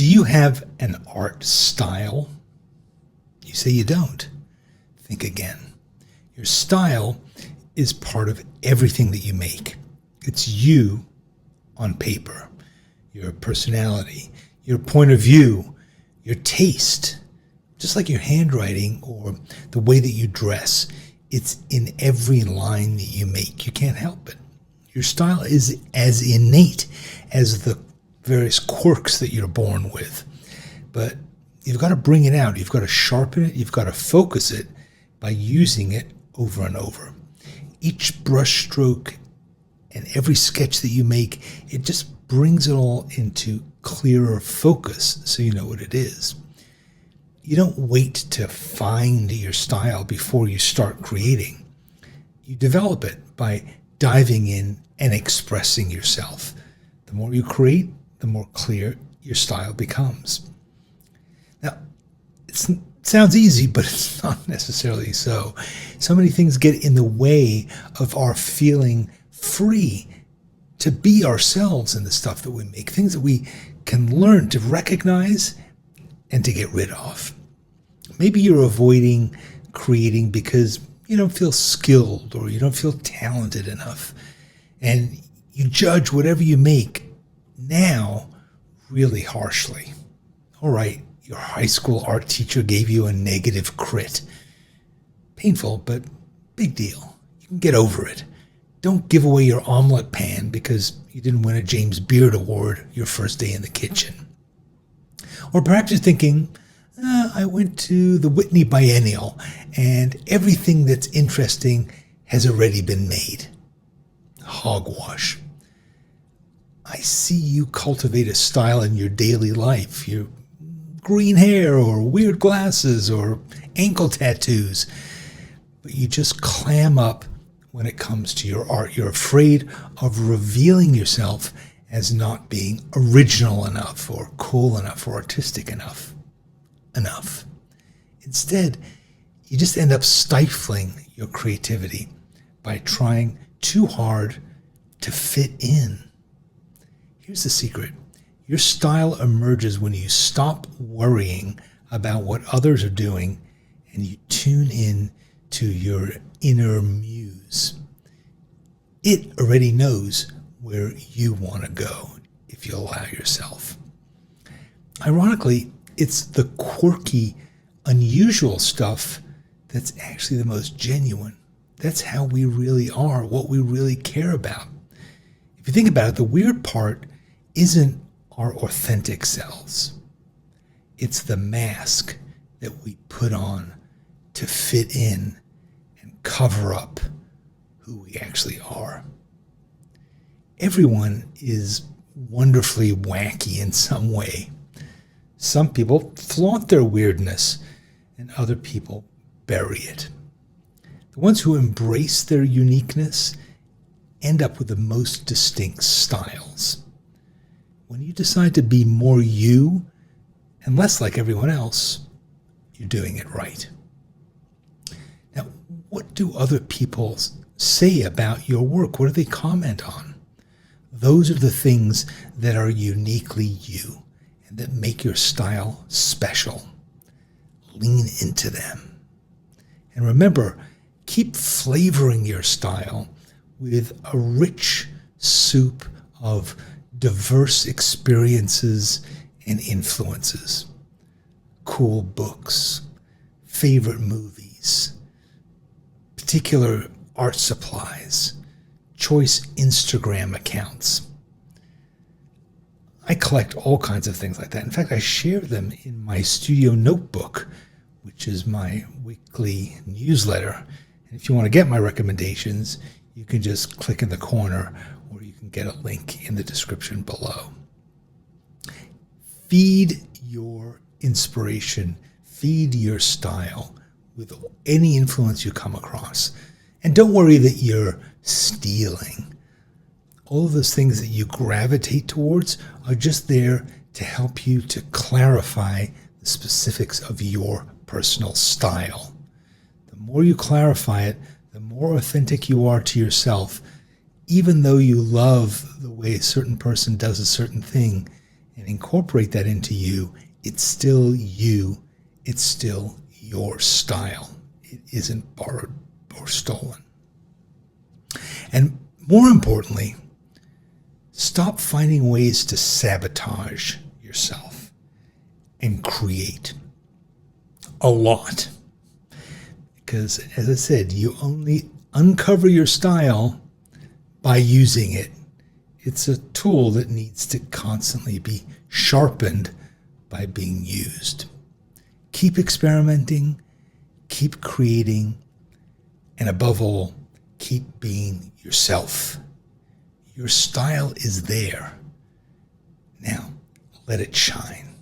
you have an art style? You say you don't. Think again. Your style is part of everything that you make. It's you on paper, your personality, your point of view, your taste, just like your handwriting or the way that you dress. It's in every line that you make. You can't help it. Your style is as innate as the various quirks that you're born with. But you've got to bring it out. You've got to sharpen it. You've got to focus it by using it over and over. Each brush stroke and every sketch that you make, it just brings it all into clearer focus so you know what it is. You don't wait to find your style before you start creating. You develop it by diving in and expressing yourself. The more you create, the more clear your style becomes. Now, it sounds easy, but it's not necessarily so. So many things get in the way of our feeling free to be ourselves in the stuff that we make, things that we can learn to recognize and to get rid of. Maybe you're avoiding creating because you don't feel skilled or you don't feel talented enough. And you judge whatever you make now really harshly. All right, your high school art teacher gave you a negative crit. Painful, but big deal. You can get over it. Don't give away your omelet pan because you didn't win a James Beard Award your first day in the kitchen. Or perhaps you're thinking, I went to the Whitney Biennial and everything that's interesting has already been made. Hogwash. I see you cultivate a style in your daily life. Your green hair or weird glasses or ankle tattoos. But you just clam up when it comes to your art. You're afraid of revealing yourself as not being original enough or cool enough or artistic enough. Instead, you just end up stifling your creativity by trying too hard to fit in. Here's the secret. Your style emerges when you stop worrying about what others are doing and you tune in to your inner muse. It already knows where you want to go if you allow yourself. Ironically, it's the quirky, unusual stuff that's actually the most genuine. That's how we really are, what we really care about. If you think about it, the weird part isn't our authentic selves. It's the mask that we put on to fit in and cover up who we actually are. Everyone is wonderfully wacky in some way. Some people flaunt their weirdness and other people bury it. The ones who embrace their uniqueness end up with the most distinct styles. When you decide to be more you and less like everyone else, you're doing it right. Now, what do other people say about your work? What do they comment on? Those are the things that are uniquely you and that make your style special. Lean into them. And remember, keep flavoring your style with a rich soup of diverse experiences and influences. Cool books, favorite movies, particular art supplies, choice Instagram accounts. I collect all kinds of things like that. In fact, I share them in my studio notebook, which is my weekly newsletter. And if you want to get my recommendations, you can just click in the corner or you can get a link in the description below. Feed your inspiration, feed your style with any influence you come across. And don't worry that you're stealing. All of those things that you gravitate towards are just there to help you to clarify the specifics of your personal style. The more you clarify it, the more authentic you are to yourself, even though you love the way a certain person does a certain thing, and and incorporate that into you, it's still you. It's still your style. It isn't borrowed or stolen. And more importantly, stop finding ways to sabotage yourself and create a lot. Because, as I said, you only uncover your style by using it. It's a tool that needs to constantly be sharpened by being used. Keep experimenting, keep creating, and above all, keep being yourself. Your style is there. Now, let it shine.